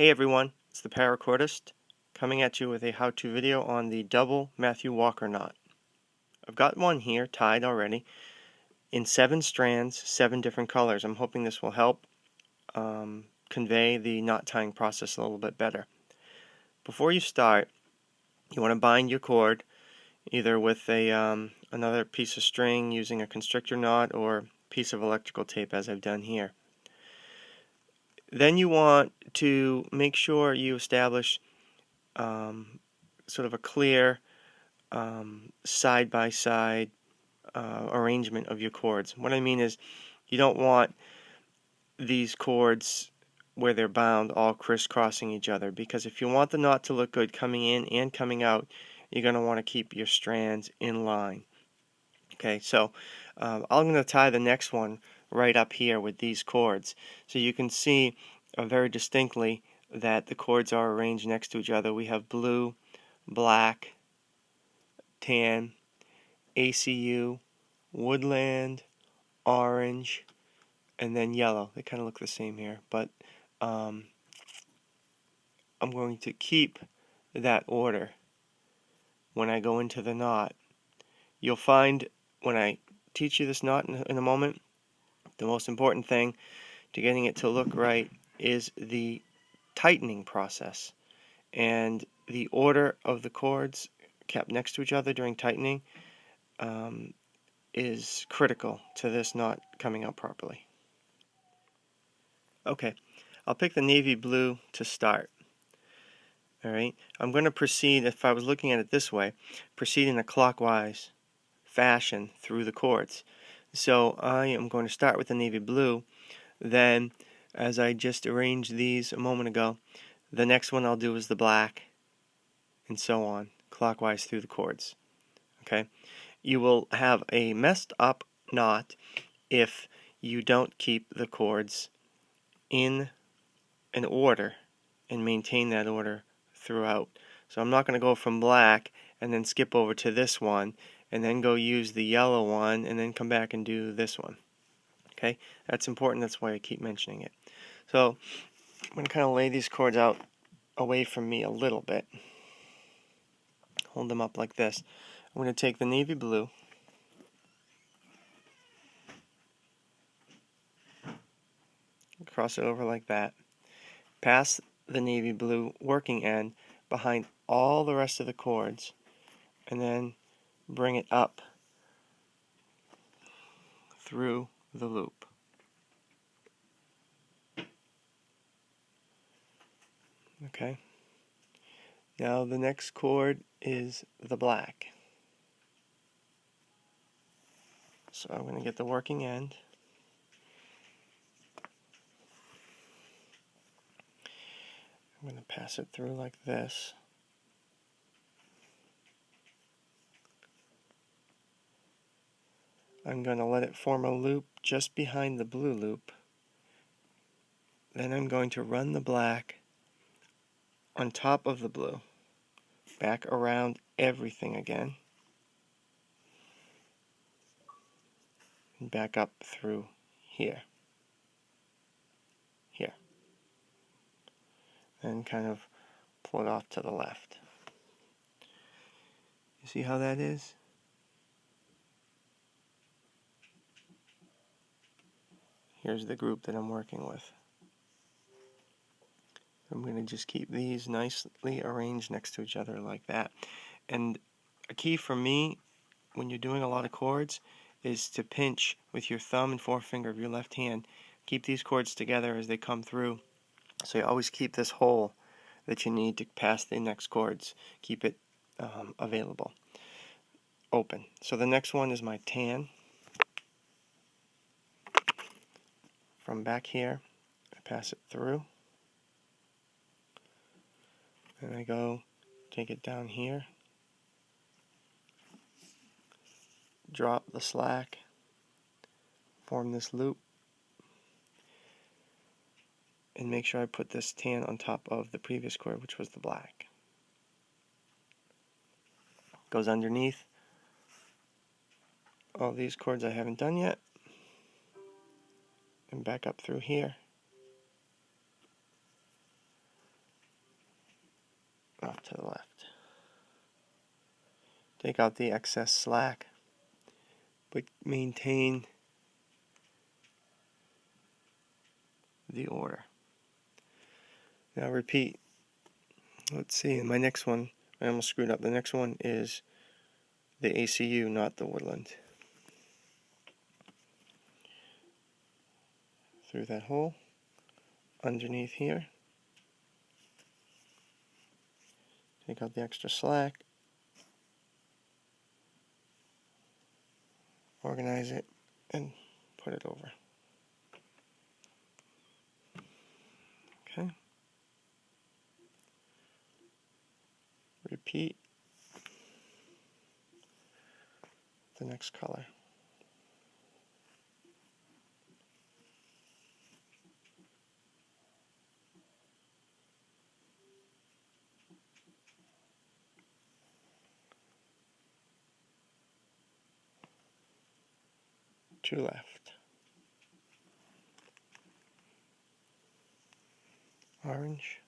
Hey everyone, it's the Paracordist coming at you with a how-to video on the double Matthew Walker knot. I've got one here tied already in 7 strands, 7 different colors. I'm hoping this will help convey the knot tying process a little bit better. Before you start, you want to bind your cord either with another piece of string using a constrictor knot or a piece of electrical tape as I've done here. Then you want to make sure you establish sort of a clear side-by-side arrangement of your chords. What I mean is you don't want these chords where they're bound all crisscrossing each other, because if you want the knot to look good coming in and coming out, you're going to want to keep your strands in line. Okay, so I'm going to tie the next one right up here with these chords, so you can see very distinctly that the chords are arranged next to each other. We have blue, black, tan, ACU, woodland, orange, and then yellow. They kind of look the same here, but I'm going to keep that order when I go into the knot. You'll find when I teach you this knot in a moment, the most important thing to getting it to look right is the tightening process, and the order of the chords kept next to each other during tightening is critical to this knot coming out properly. Okay, I'll pick the navy blue to start. Alright, I'm going to proceed, if I was looking at it this way, proceed in a clockwise fashion through the chords. So I am going to start with the navy blue, then as I just arranged these a moment ago, the next one I'll do is the black, and so on, clockwise through the chords. Okay, you will have a messed up knot if you don't keep the chords in an order and maintain that order throughout. So I'm not going to go from black and then skip over to this one and then go use the yellow one and then come back and do this one. Okay, that's important. That's why I keep mentioning it. So I'm going to kind of lay these chords out away from me a little bit. Hold them up like this. I'm going to take the navy blue, cross it over like that, pass the navy blue working end behind all the rest of the chords, and then bring it up through the loop. Okay. Now the next chord is the black. So I'm going to get the working end. I'm going to pass it through like this. I'm going to let it form a loop just behind the blue loop. Then I'm going to run the black on top of the blue, back around everything again, and back up through here, and kind of pull it off to the left. You see how that is? Here's the group that I'm working with. I'm going to just keep these nicely arranged next to each other like that. And a key for me when you're doing a lot of chords is to pinch with your thumb and forefinger of your left hand. Keep these chords together as they come through. So you always keep this hole that you need to pass the next chords. Keep it available, open. So the next one is my tan. From back here, I pass it through. And I go take it down here. Drop the slack. Form this loop. And make sure I put this tan on top of the previous chord, which was the black. Goes underneath all these chords I haven't done yet, and back up through here, off to the left. Take out the excess slack, but maintain the order. Now repeat. Let's see, in my next one, I almost screwed up. The next one is the ACU, not the woodland. Through that hole, underneath here. Take out the extra slack. Organize it and put it over. Okay. Repeat the next color. Two left. Orange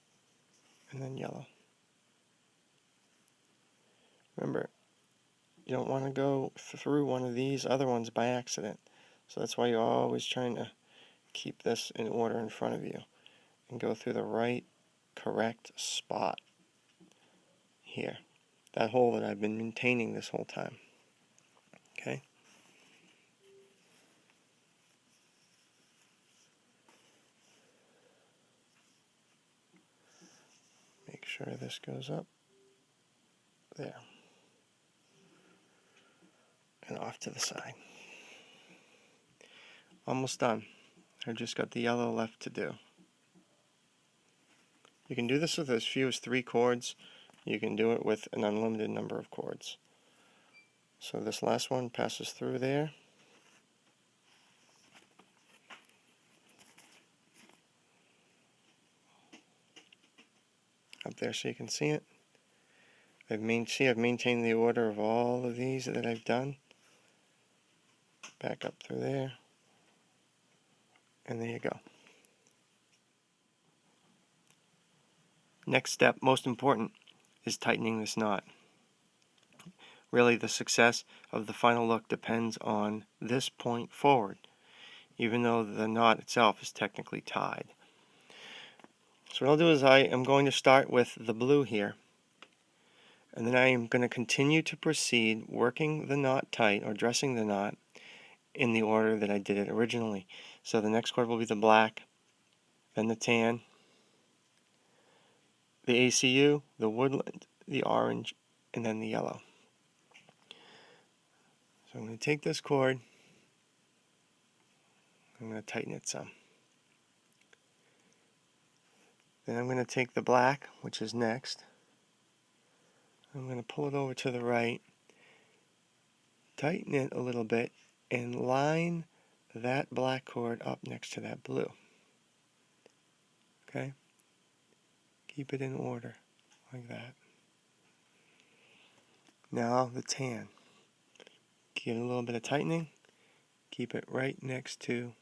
and then yellow. Remember, you don't want to go through one of these other ones by accident. So that's why you're always trying to keep this in order in front of you and go through the right, correct spot here. That hole that I've been maintaining this whole time. Okay? Make sure this goes up there and off to the side. Almost done. I've just got the yellow left to do. You can do this with as few as 3 chords. You can do it with an unlimited number of chords. So this last one passes through there. Up there so you can see it. I've maintained the order of all of these that I've done. Back up through there. And there you go. Next step, most important, is tightening this knot. Really, the success of the final look depends on this point forward, even though the knot itself is technically tied. So what I'll do is I am going to start with the blue here, and then I am going to continue to proceed working the knot tight, or dressing the knot, in the order that I did it originally. So the next chord will be the black, then the tan, the ACU, the woodland, the orange, and then the yellow. So I'm going to take this chord, I'm going to tighten it some. Then I'm going to take the black, which is next. I'm going to pull it over to the right, tighten it a little bit, and line that black chord up next to that blue. Okay? Keep it in order, like that. Now the tan. Give it a little bit of tightening. Keep it right next to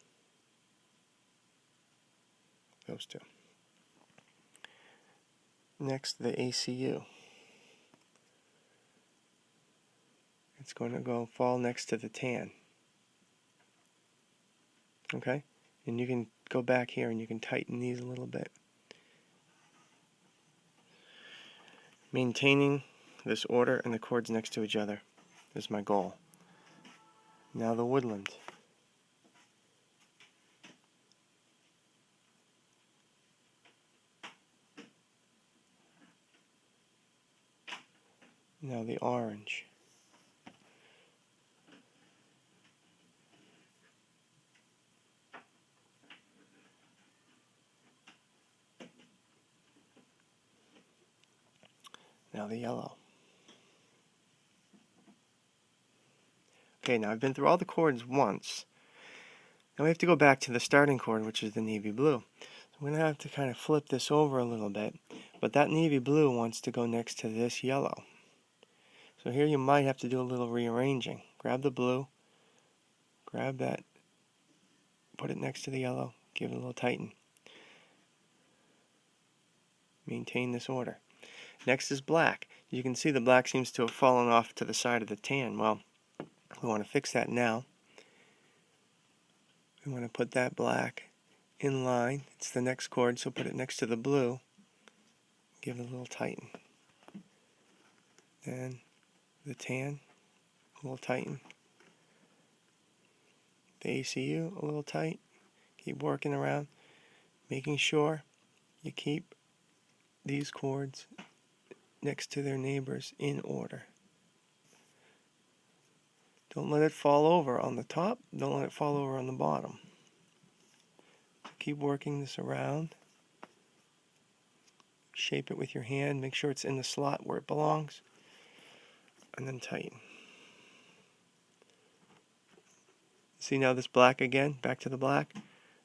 those two. Next, the ACU. It's going to fall next to the tan. Okay? And you can go back here and you can tighten these a little bit. Maintaining this order and the chords next to each other is my goal. Now the woodland. Now the orange. Now the yellow. Okay, now I've been through all the chords once. Now we have to go back to the starting chord, which is the navy blue. So I'm going to have to kind of flip this over a little bit, but that navy blue wants to go next to this yellow. So here you might have to do a little rearranging. Grab the blue, grab that, put it next to the yellow, give it a little tighten. Maintain this order. Next is black. You can see the black seems to have fallen off to the side of the tan. Well, we want to fix that now. We want to put that black in line. It's the next chord, so put it next to the blue. Give it a little tighten. Then the tan, a little tighten. The ACU, a little tight. Keep working around, making sure you keep these chords next to their neighbors in order. Don't let it fall over on the top. Don't let it fall over on the bottom. Keep working this around. Shape it with your hand. Make sure it's in the slot where it belongs. And then tighten. See now this black again? Back to the black.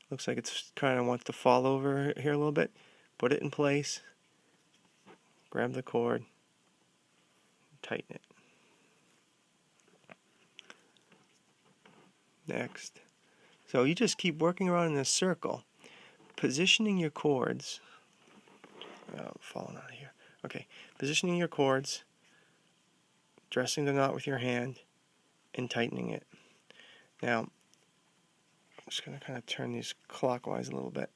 Looks like it's kind of wants to fall over here a little bit. Put it in place. Grab the cord. Tighten it. Next. So you just keep working around in a circle, positioning your chords. Oh, falling out of here. Okay, positioning your chords, dressing the knot with your hand, and tightening it. Now, I'm just going to kind of turn these clockwise a little bit.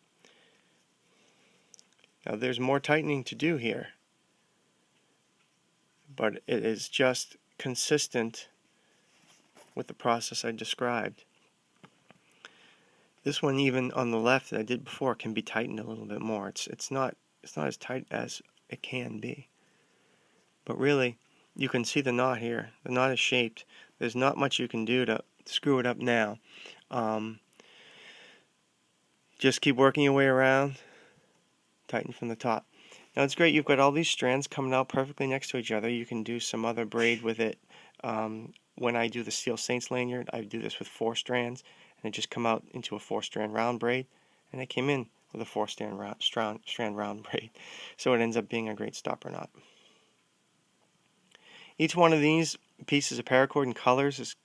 Now, there's more tightening to do here, but it is just consistent with the process I described. This one, even on the left that I did before, can be tightened a little bit more. It's not as tight as it can be. But really, you can see the knot here. The knot is shaped. There's not much you can do to screw it up now. Just keep working your way around. Tighten from the top. Now it's great. You've got all these strands coming out perfectly next to each other. You can do some other braid with it. When I do the Steel Saints Lanyard, I do this with 4 strands, and it just come out into a 4-strand round braid, and it came in with a 4-strand round braid. So it ends up being a great stopper knot. Each one of these pieces of paracord and colors is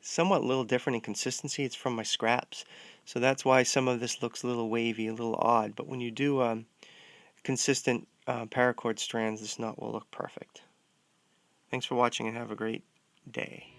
somewhat a little different in consistency. It's from my scraps, so that's why some of this looks a little wavy, a little odd. But when you do consistent paracord strands, this knot will look perfect. Thanks for watching and have a great day.